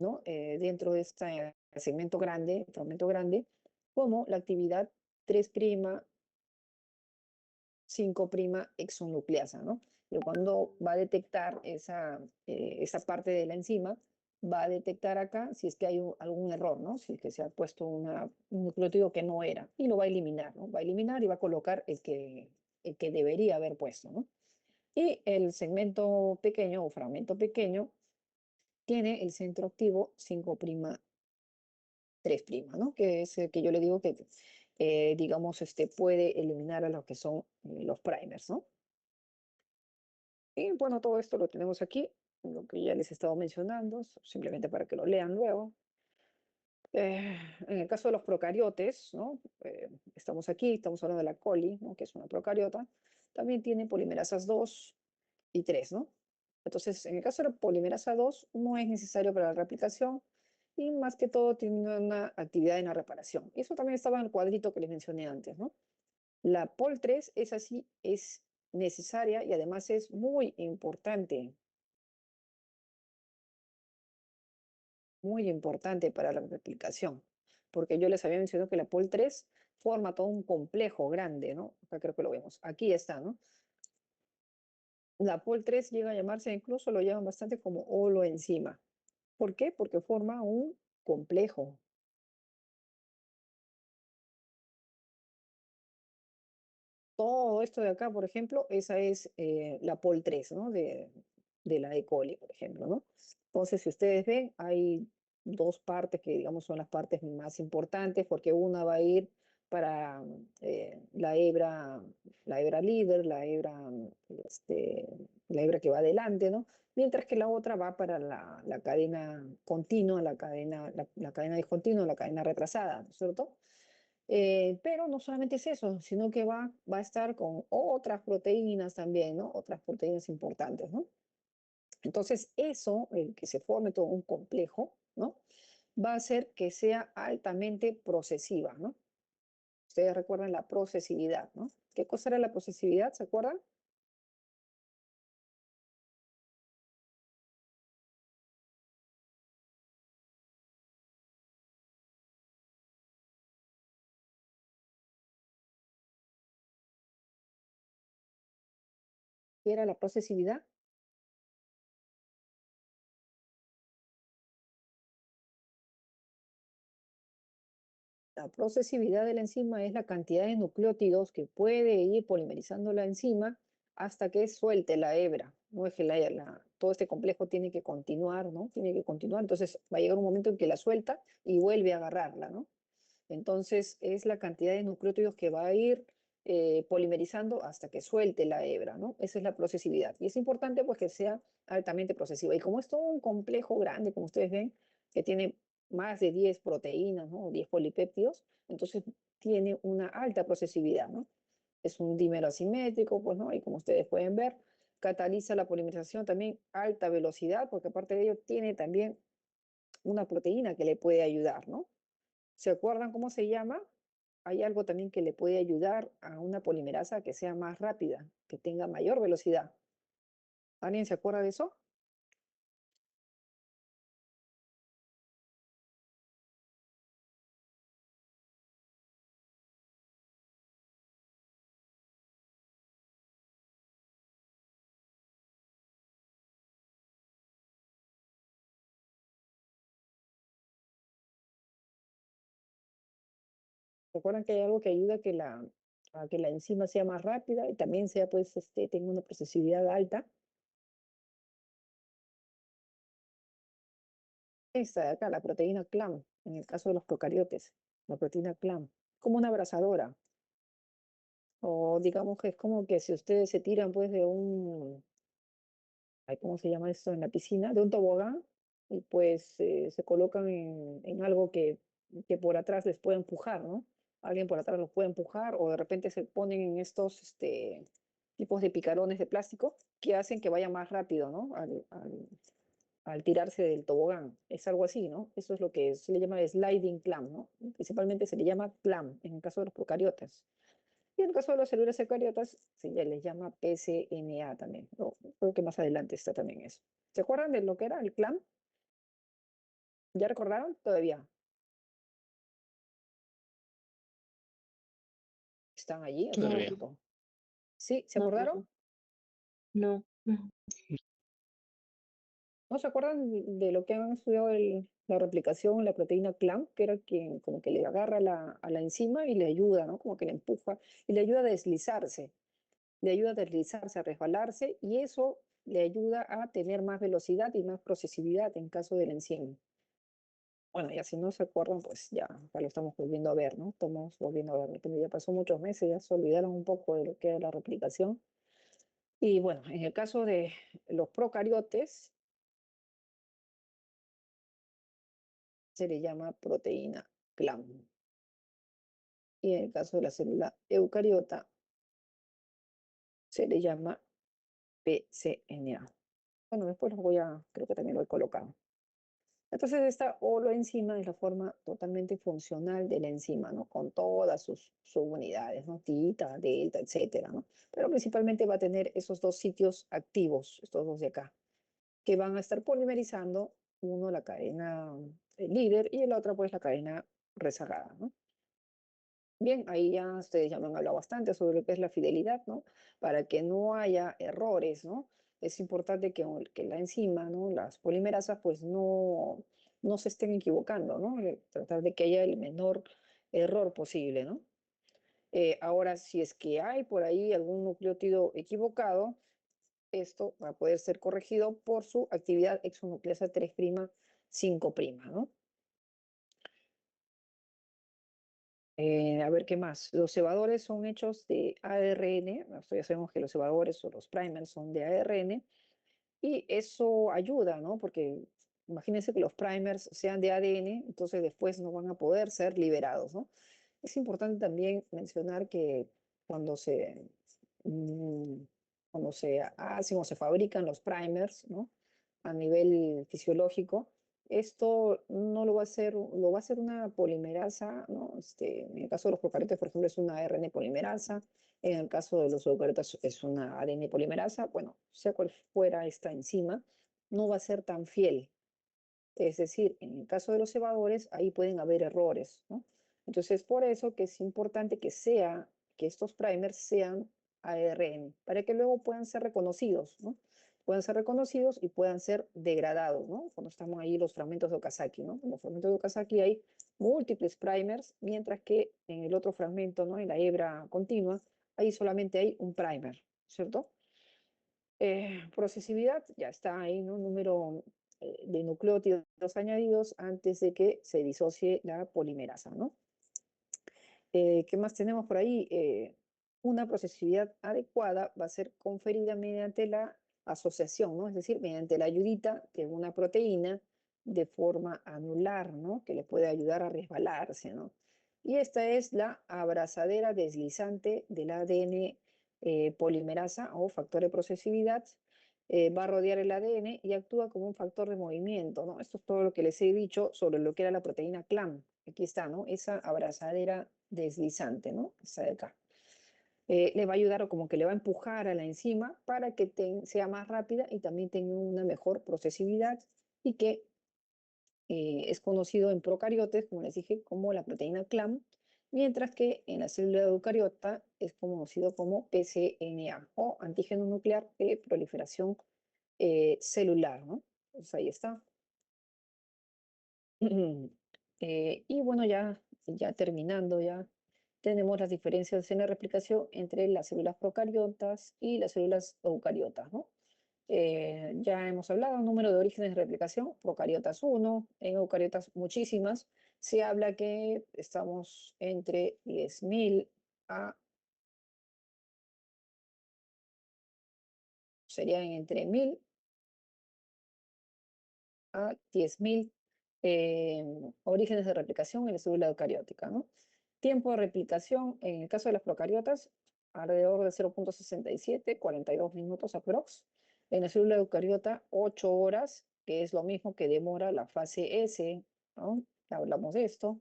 ¿no? Dentro de este segmento grande, fragmento grande, como la actividad 3', 5' exonucleasa, ¿no? Pero cuando va a detectar esa parte de la enzima, va a detectar acá si es que hay algún error, ¿no? Si es que se ha puesto un nucleótido que no era, y lo va a eliminar, ¿no? Va a eliminar y va a colocar el que debería haber puesto, ¿no? Y el segmento pequeño o fragmento pequeño tiene el centro activo 5', 3', ¿no? Que es el que yo le digo que, digamos, puede eliminar a lo que son los primers, ¿no? Y bueno, todo esto lo tenemos aquí, lo que ya les he estado mencionando, simplemente para que lo lean luego. En el caso de los procariotes, ¿no? Estamos aquí, estamos hablando de la coli, ¿no? Que es una procariota, también tiene polimerasas 2 y 3, ¿no? Entonces, en el caso de la polimerasa 2, no es necesario para la replicación y más que todo tiene una actividad en la reparación. Eso también estaba en el cuadrito que les mencioné antes, ¿no? La POL3 es así, es necesaria y además es muy importante para la replicación, porque yo les había mencionado que la POL3 forma todo un complejo grande, ¿no? Acá creo que lo vemos. Aquí está, ¿no? La POL3 llega a llamarse, incluso lo llaman bastante como holoenzima. ¿Por qué? Porque forma un complejo. Todo esto de acá, por ejemplo, esa es la POL3, ¿no? De la E. coli, por ejemplo, ¿no? Entonces, si ustedes ven, hay dos partes que, digamos, son las partes más importantes, porque una va a ir para la hebra líder, este, la hebra que va adelante, ¿no? Mientras que la otra va para la cadena continua, la cadena discontinua, la cadena retrasada, ¿no es cierto? Pero no solamente es eso, sino que va a estar con otras proteínas también, ¿no? Otras proteínas importantes, ¿no? Entonces, eso, el que se forme todo un complejo, ¿no? Va a hacer que sea altamente procesiva, ¿no? Ustedes recuerdan la procesividad, ¿no? ¿Qué cosa era la procesividad? ¿Se acuerdan? ¿Qué era la procesividad? La procesividad de la enzima es la cantidad de nucleótidos que puede ir polimerizando la enzima hasta que suelte la hebra. No es que todo este complejo tiene que continuar, ¿no? Tiene que continuar. Entonces va a llegar un momento en que la suelta y vuelve a agarrarla, ¿no? Entonces es la cantidad de nucleótidos que va a ir polimerizando hasta que suelte la hebra, ¿no? Esa es la procesividad. Y es importante pues que sea altamente procesiva. Y como es todo un complejo grande, como ustedes ven, que tiene más de 10 proteínas, ¿no? 10 polipéptidos, entonces tiene una alta procesividad, ¿no? Es un dímero asimétrico, pues, ¿no? Y como ustedes pueden ver, cataliza la polimerización también a alta velocidad, porque aparte de ello tiene también una proteína que le puede ayudar, ¿no? ¿Se acuerdan cómo se llama? Hay algo también que le puede ayudar a una polimerasa que sea más rápida, que tenga mayor velocidad. ¿Alguien se acuerda de eso? ¿Recuerdan que hay algo que ayuda a que la enzima sea más rápida y también sea, pues, tenga una procesibilidad alta? Esta de acá, la proteína CLAM, en el caso de los procariotes, la proteína CLAM, como una abrazadora. O digamos que es como que si ustedes se tiran, pues, ay, ¿cómo se llama esto? En la piscina, de un tobogán, y pues se colocan en algo que por atrás les puede empujar, ¿no? Alguien por atrás los puede empujar, o de repente se ponen en estos tipos de picarones de plástico que hacen que vaya más rápido, ¿no? Al tirarse del tobogán. Es algo así, ¿no? Eso es lo que se le llama sliding clam, ¿no? Principalmente se le llama clam en el caso de los procariotas. Y en el caso de las células eucariotas, se ya les llama PCNA también. Creo que más adelante está también eso. ¿Se acuerdan de lo que era el clam? ¿Ya recordaron? Todavía están allí a Todavía. propósito. ¿Sí? ¿Se No, acordaron? no, no. ¿No se acuerdan de lo que han estudiado la replicación, la proteína CLAM, que era quien como que le agarra a la enzima y le ayuda, ¿no? Como que le empuja y le ayuda a deslizarse, a resbalarse y eso le ayuda a tener más velocidad y más procesividad en caso de la enzima. Bueno, ya si no se acuerdan, pues ya lo estamos volviendo a ver, ¿no? Estamos volviendo a ver, pero ya pasó muchos meses, ya se olvidaron un poco de lo que era la replicación. Y bueno, en el caso de los procariotes, se le llama proteína CLAM. Y en el caso de la célula eucariota, se le llama pCNA. Bueno, después creo que también lo he colocado. Entonces, esta holoenzima es la forma totalmente funcional de la enzima, ¿no? Con todas sus subunidades, ¿no? Tita, delta, etcétera, ¿no? Pero principalmente va a tener esos dos sitios activos, estos dos de acá, que van a estar polimerizando, uno la cadena líder y el otro, pues, la cadena rezagada, ¿no? Bien, ahí ya ustedes ya me han hablado bastante sobre lo que es la fidelidad, ¿no? Para que no haya errores, ¿no? Es importante que la enzima, ¿no? Las polimerasas, pues no se estén equivocando, ¿no? Tratar de que haya el menor error posible, ¿no? Ahora, si es que hay por ahí algún nucleótido equivocado, esto va a poder ser corregido por su actividad exonucleasa 3' 5', ¿no? A ver qué más. Los cebadores son hechos de ARN. Nosotros ya sabemos que los cebadores o los primers son de ARN. Y eso ayuda, ¿no? Porque imagínense que los primers sean de ADN, entonces después no van a poder ser liberados, ¿no? Es importante también mencionar que cuando se, mm, cuando se hacen o se fabrican los primers, ¿no? A nivel fisiológico, esto no lo va a hacer, lo va a hacer una polimerasa, ¿no? En el caso de los procariotas, por ejemplo, es una ARN polimerasa. En el caso de los eucariotas es una ADN polimerasa. Bueno, sea cual fuera esta enzima, no va a ser tan fiel. Es decir, en el caso de los cebadores, ahí pueden haber errores, ¿no? Entonces, por eso que es importante que estos primers sean ARN, para que luego puedan ser reconocidos, ¿no? Puedan ser reconocidos y puedan ser degradados, ¿no? Cuando estamos ahí los fragmentos de Okazaki, ¿no? En los fragmentos de Okazaki hay múltiples primers, mientras que en el otro fragmento, ¿no? En la hebra continua, ahí solamente hay un primer, ¿cierto? Procesividad, ya está ahí, ¿no? Número de nucleótidos añadidos antes de que se disocie la polimerasa, ¿no? ¿Qué más tenemos por ahí? Una procesividad adecuada va a ser conferida mediante la asociación, ¿no? Es decir, mediante la ayudita de una proteína de forma anular, ¿no? Que le puede ayudar a resbalarse, ¿no? Y esta es la abrazadera deslizante del ADN polimerasa o factor de procesividad. Va a rodear el ADN y actúa como un factor de movimiento, ¿no? Esto es todo lo que les he dicho sobre lo que era la proteína CLAM. Aquí está, ¿no? Esa abrazadera deslizante, ¿no? Esa de acá. Le va a ayudar o como que le va a empujar a la enzima para que sea más rápida y también tenga una mejor procesividad y que es conocido en procariotes, como les dije, como la proteína CLAM, mientras que en la célula eucariota es conocido como pCNA o antígeno nuclear de proliferación celular, ¿no? Pues ahí está. Y bueno, ya terminando, ya tenemos las diferencias en la replicación entre las células procariotas y las células eucariotas, ¿no? Ya hemos hablado, número de orígenes de replicación, procariotas uno, en eucariotas muchísimas. Se habla que estamos entre 10.000 a, serían entre 1.000 a 10.000 orígenes de replicación en la célula eucariótica, ¿no? Tiempo de replicación, en el caso de las procariotas, alrededor de 0,67, 42 minutos aprox. En la célula eucariota, 8 horas, que es lo mismo que demora la fase S, ¿no? Ya hablamos de esto.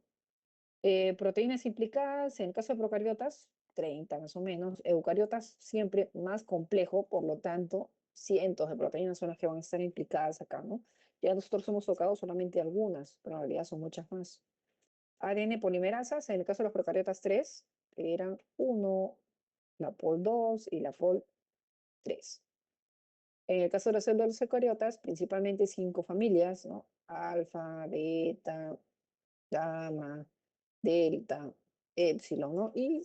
Proteínas implicadas, en el caso de procariotas, 30 más o menos. Eucariotas siempre más complejo, por lo tanto, cientos de proteínas son las que van a estar implicadas acá, ¿no? Ya nosotros hemos tocado solamente algunas, pero en realidad son muchas más. ADN polimerasas, en el caso de los procariotas 3, que eran uno, la pol 2 y la pol 3. En el caso de las células eucariotas, principalmente 5 familias, ¿no? Alfa, beta, gamma, delta, epsilon, ¿no? Y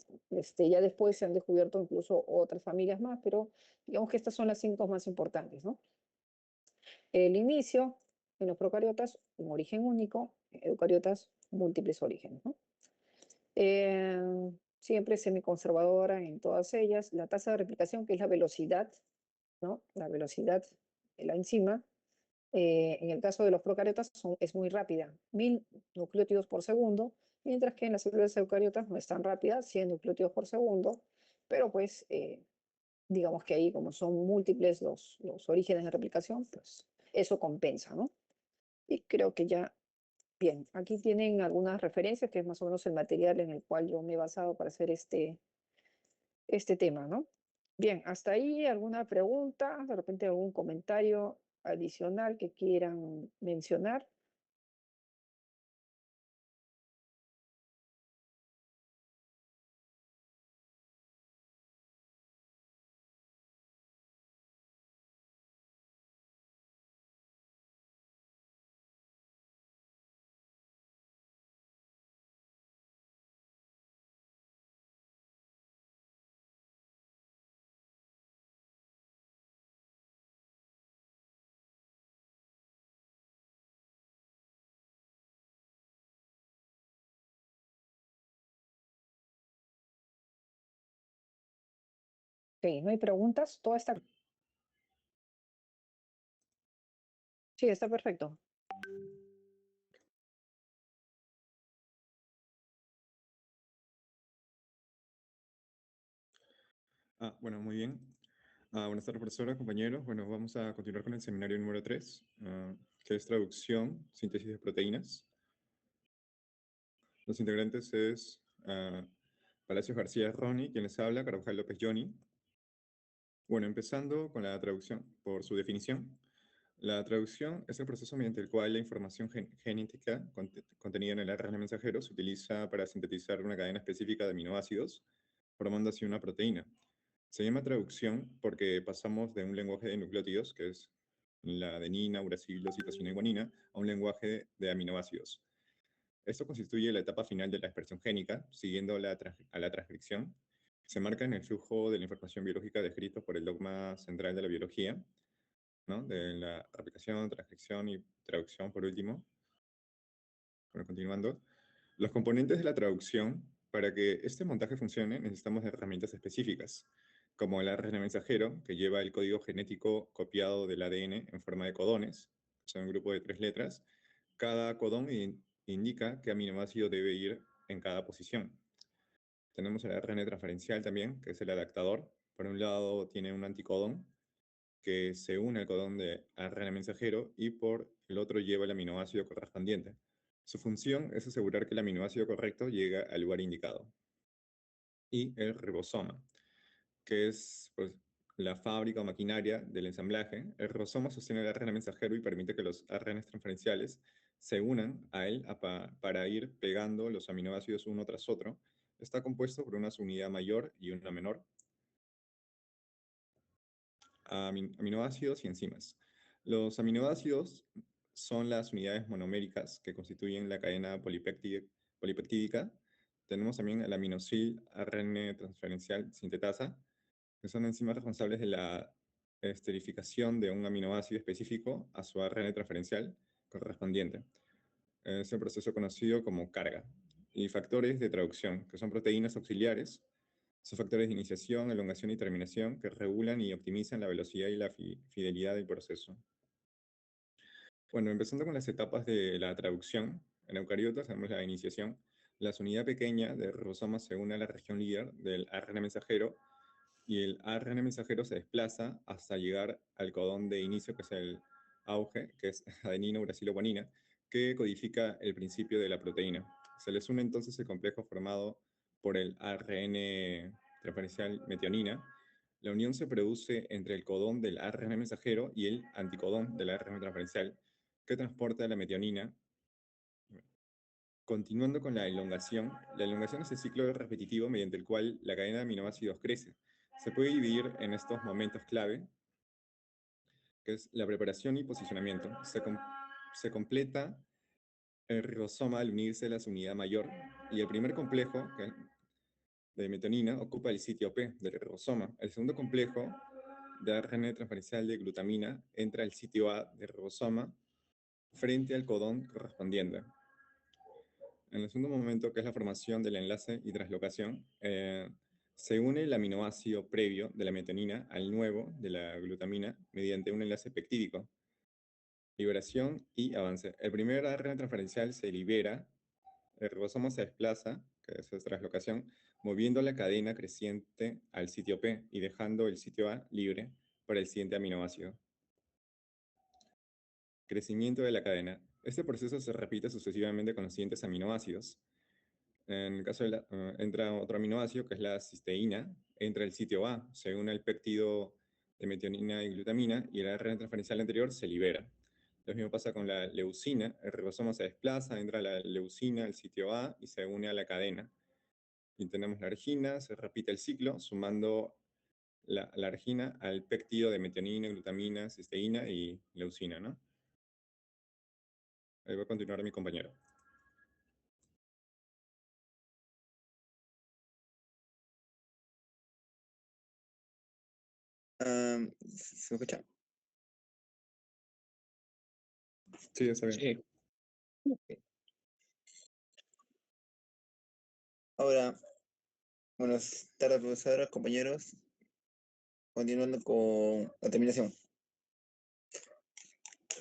ya después se han descubierto incluso otras familias más, pero digamos que estas son las 5 más importantes, ¿no? El inicio en los procariotas, un origen único, eucariotas, múltiples orígenes, ¿no? Eh, Siempre semiconservadora en todas ellas. La tasa de replicación, que es la velocidad, ¿no? La velocidad de la enzima, en el caso de los procariotas es muy rápida, 1000 nucleótidos por segundo, mientras que en las células eucariotas no es tan rápida, 100 nucleótidos por segundo, pero pues digamos que ahí como son múltiples los orígenes de replicación, pues eso compensa, ¿no? Y creo que ya, bien, aquí tienen algunas referencias, que es más o menos el material en el cual yo me he basado para hacer este tema, ¿no? Bien, hasta ahí alguna pregunta, de repente algún comentario adicional que quieran mencionar. Ok, no hay preguntas, todo está... Sí, está perfecto. Bueno, muy bien. Buenas tardes, profesora, compañeros. Bueno, vamos a continuar con el seminario número 3, que es traducción, síntesis de proteínas. Los integrantes es Palacios García Ronnie, quien les habla, Carvajal López Johnny. Bueno, empezando con la traducción, por su definición. La traducción es el proceso mediante el cual la información genética contenida en el ARN mensajero se utiliza para sintetizar una cadena específica de aminoácidos, formando así una proteína. Se llama traducción porque pasamos de un lenguaje de nucleótidos, que es la adenina, uracilo, citosina y guanina, a un lenguaje de aminoácidos. Esto constituye la etapa final de la expresión génica, siguiendo a la transcripción. Se marca en el flujo de la información biológica descrito por el dogma central de la biología, ¿no? De la replicación, transcripción y traducción, por último. Bueno, continuando. Los componentes de la traducción, para que este montaje funcione, necesitamos de herramientas específicas, como el ARN mensajero, que lleva el código genético copiado del ADN en forma de codones, son un grupo de 3 letras. Cada codón indica qué aminoácido debe ir en cada posición. Tenemos el ARN transferencial también, que es el adaptador. Por un lado tiene un anticodón, que se une al codón de ARN mensajero y por el otro lleva el aminoácido correspondiente. Su función es asegurar que el aminoácido correcto llegue al lugar indicado. Y el ribosoma, que es pues, la fábrica o maquinaria del ensamblaje. El ribosoma sostiene el ARN mensajero y permite que los ARN transferenciales se unan a él para ir pegando los aminoácidos uno tras otro. Está compuesto por una unidad mayor y una menor, aminoácidos y enzimas. Los aminoácidos son las unidades monoméricas que constituyen la cadena polipeptídica. Tenemos también el aminosil ARN transferencial sintetasa, que son enzimas responsables de la esterificación de un aminoácido específico a su ARN transferencial correspondiente. Es un proceso conocido como carga. Y factores de traducción, que son proteínas auxiliares. Son factores de iniciación, elongación y terminación que regulan y optimizan la velocidad y la fidelidad del proceso. Bueno, empezando con las etapas de la traducción. En eucariotas tenemos la iniciación. La unidad pequeña del ribosoma se une a la región líder del ARN mensajero y el ARN mensajero se desplaza hasta llegar al codón de inicio, que es el auge, que es adenina, uracilo, guanina, que codifica el principio de la proteína. Se les une entonces el complejo formado por el ARN transferencial metionina. La unión se produce entre el codón del ARN mensajero y el anticodón del ARN transferencial, que transporta la metionina. Continuando con la elongación es el ciclo repetitivo mediante el cual la cadena de aminoácidos crece. Se puede dividir en estos momentos clave, que es la preparación y posicionamiento. Se completa el ribosoma al unirse a la unidad mayor, y el primer complejo de metionina ocupa el sitio P del ribosoma. El segundo complejo de ARN transferencial de glutamina entra al sitio A del ribosoma frente al codón correspondiente. En el segundo momento, que es la formación del enlace y translocación, se une el aminoácido previo de la metionina al nuevo de la glutamina mediante un enlace peptídico. Liberación y avance. El primer ARN transferencial se libera, el ribosoma se desplaza, que es translocación, moviendo la cadena creciente al sitio P y dejando el sitio A libre para el siguiente aminoácido. Crecimiento de la cadena. Este proceso se repite sucesivamente con los siguientes aminoácidos. En el caso de entra otro aminoácido, que es la cisteína, entra el sitio A, se une al péptido de metionina y glutamina, y el ARN transferencial anterior se libera. Lo mismo pasa con la leucina, el ribosoma se desplaza, entra la leucina al sitio A y se une a la cadena. Y tenemos la argina, se repite el ciclo, sumando la argina al péptido de metionina, glutamina, cisteína y leucina, ¿no? Ahí va a continuar mi compañero. ¿Se me escucha? Sí, está bien. Sí. Ok. Ahora, buenas tardes, profesora, compañeros. Continuando con la terminación.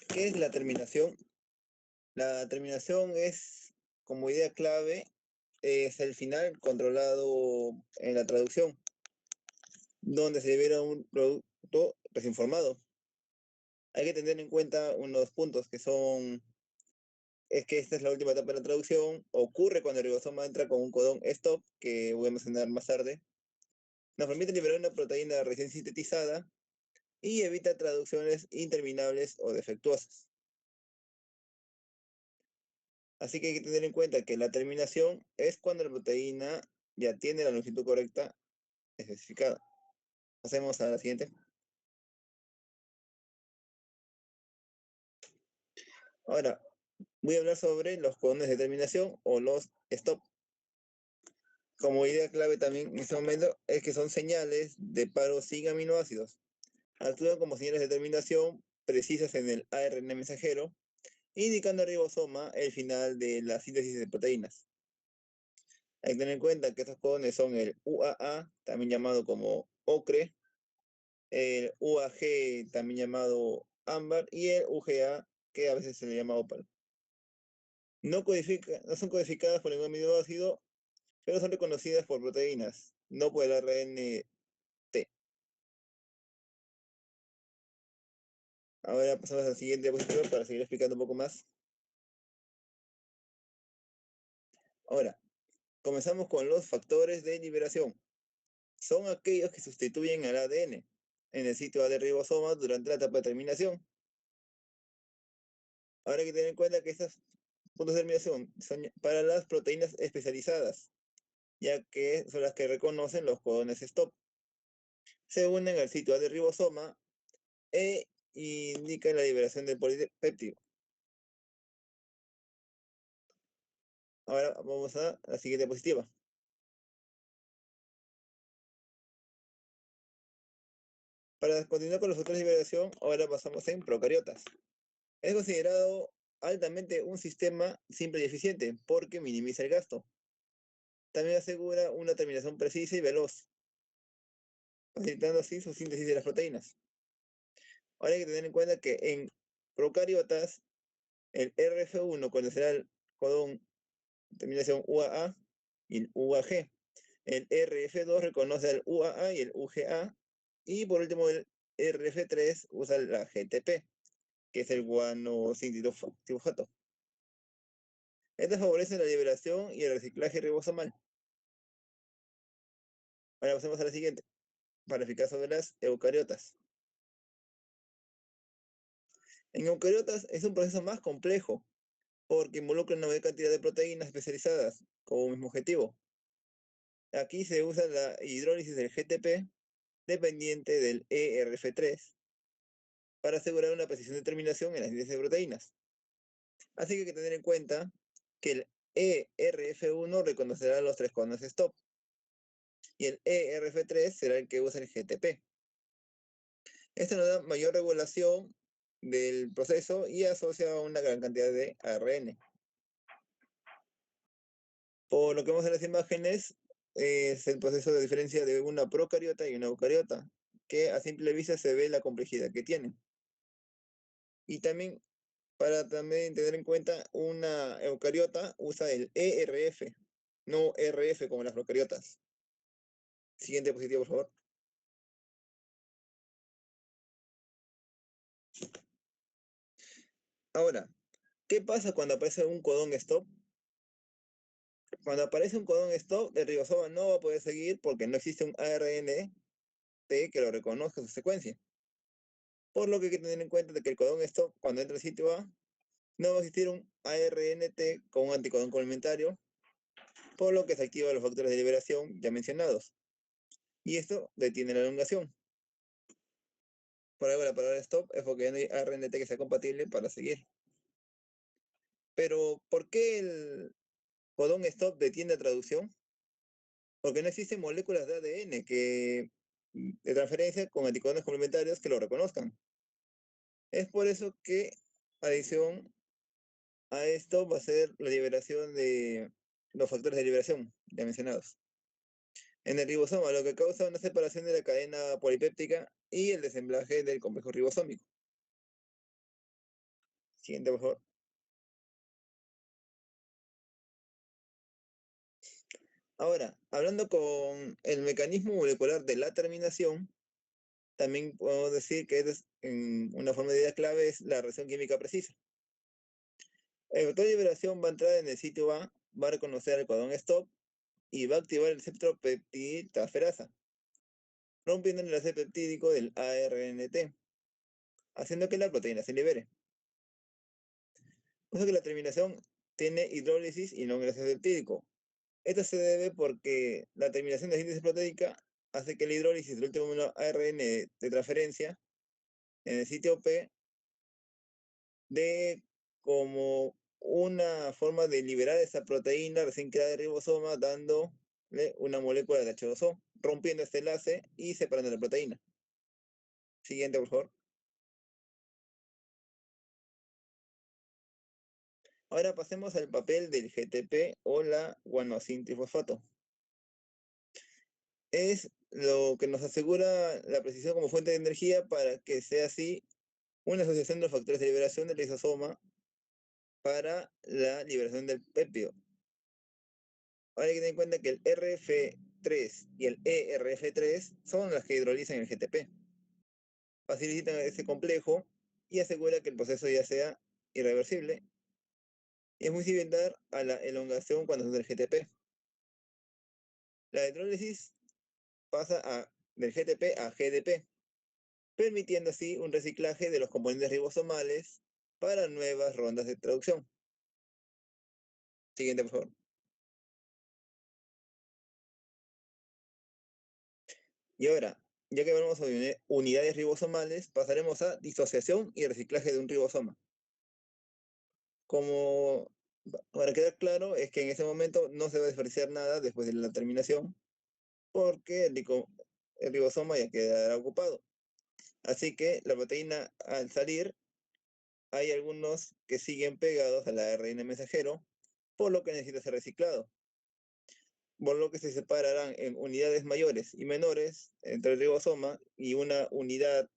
¿Qué es la terminación? La terminación es, como idea clave, es el final controlado en la traducción, donde se libera un producto desinformado. Hay que tener en cuenta unos puntos que son, es que esta es la última etapa de la traducción, ocurre cuando el ribosoma entra con un codón stop, que voy a mencionar más tarde, nos permite liberar una proteína recién sintetizada y evita traducciones interminables o defectuosas. Así que hay que tener en cuenta que la terminación es cuando la proteína ya tiene la longitud correcta especificada. Pasemos a la siguiente. Ahora, voy a hablar sobre los codones de terminación o los stop. Como idea clave también en este momento es que son señales de paro sin aminoácidos. Actúan como señales de terminación precisas en el ARN mensajero, indicando al ribosoma el final de la síntesis de proteínas. Hay que tener en cuenta que estos codones son el UAA, también llamado como ocre, el UAG, también llamado ámbar, y el UGA, que a veces se le llama opal. No son codificadas por ningún aminoácido, pero son reconocidas por proteínas, no por el ARN. Ahora pasamos al siguiente diapositiva para seguir explicando un poco más. Ahora, comenzamos con los factores de liberación. Son aquellos que sustituyen al ADN en el sitio A del ribosoma durante la etapa de terminación. Ahora hay que tener en cuenta que estos puntos de terminación son para las proteínas especializadas, ya que son las que reconocen los codones stop. Se unen al sitio A del ribosoma e indican la liberación del polipéptido. Ahora vamos a la siguiente diapositiva. Para continuar con los factores de liberación, ahora pasamos en procariotas. Es considerado altamente un sistema simple y eficiente porque minimiza el gasto. También asegura una terminación precisa y veloz, facilitando así su síntesis de las proteínas. Ahora hay que tener en cuenta que en procariotas, el RF1 conocerá el codón terminación UAA y el UAG. El RF2 reconoce el UAA y el UGA. Y por último, el RF3 usa la GTP, que es el guanosintrofosfato. Estas favorecen la liberación y el reciclaje ribosomal. Ahora pasemos a la siguiente, para explicar sobre las eucariotas. En eucariotas es un proceso más complejo porque involucra una mayor cantidad de proteínas especializadas con un mismo objetivo. Aquí se usa la hidrólisis del GTP dependiente del ERF3 para asegurar una precisión de terminación en la síntesis de proteínas. Así que hay que tener en cuenta que el ERF1 reconocerá los 3 codones stop y el ERF3 será el que usa el GTP. Esto nos da mayor regulación del proceso y asocia una gran cantidad de ARN. Por lo que vemos en las imágenes, es el proceso de diferencia de una procariota y una eucariota, que a simple vista se ve la complejidad que tienen. Y también, para también tener en cuenta, una eucariota usa el ERF, no RF como las procariotas. Siguiente diapositiva, por favor. Ahora, ¿qué pasa cuando aparece un codón stop? Cuando aparece un codón stop, el ribosoma no va a poder seguir porque no existe un ARNT que lo reconozca su secuencia. Por lo que hay que tener en cuenta de que el codón stop, cuando entra al sitio A, no va a existir un ARNT con un anticodón complementario, por lo que se activan los factores de liberación ya mencionados. Y esto detiene la elongación. Por algo la palabra stop es porque no hay ARNT que sea compatible para seguir. Pero, ¿por qué el codón stop detiene la traducción? Porque no existen moléculas de ADN de transferencia con anticodones complementarios que lo reconozcan. Es por eso que, adición a esto, va a ser la liberación de los factores de liberación ya mencionados en el ribosoma, lo que causa una separación de la cadena polipéptica y el desemblaje del complejo ribosómico. Siguiente, por favor. Ahora, hablando con el mecanismo molecular de la terminación, también podemos decir que en una forma de idea clave es la reacción química precisa. El vector de liberación va a entrar en el sitio A, va a reconocer el codón stop y va a activar el receptor peptidiltransferasa, rompiendo el enlace peptídico del ARNT, haciendo que la proteína se libere. Por eso que la terminación tiene hidrólisis y no enlace peptídico. Esto se debe porque la terminación de síntesis proteica hace que la hidrólisis del último ARN de transferencia en el sitio P dé como una forma de liberar esa proteína recién creada del ribosoma, dándole una molécula de H2O, rompiendo este enlace y separando la proteína. Siguiente, por favor. Ahora pasemos al papel del GTP o la guanosin-trifosfato. Es lo que nos asegura la precisión como fuente de energía para que sea así una asociación de los factores de liberación del lisosoma para la liberación del péptido. Ahora hay que tener en cuenta que el RF3 y el ERF3 son las que hidrolizan el GTP. Facilitan ese complejo y asegura que el proceso ya sea irreversible. Y es muy similar a la elongación cuando se usa el GTP. La hidrólisis pasa del GTP a GDP, permitiendo así un reciclaje de los componentes ribosomales para nuevas rondas de traducción. Siguiente, por favor. Y ahora, ya que hablamos sobre unidades ribosomales, pasaremos a disociación y reciclaje de un ribosoma. Como para quedar claro, es que en ese momento no se va a desperdiciar nada después de la terminación, porque el ribosoma ya quedará ocupado. Así que la proteína, al salir, hay algunos que siguen pegados al ARN mensajero, por lo que necesita ser reciclado. Por lo que se separarán en unidades mayores y menores entre el ribosoma y una unidad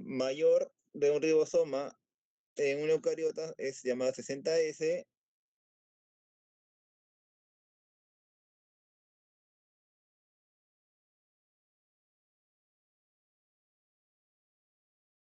mayor de un ribosoma en una eucariota es llamada 60S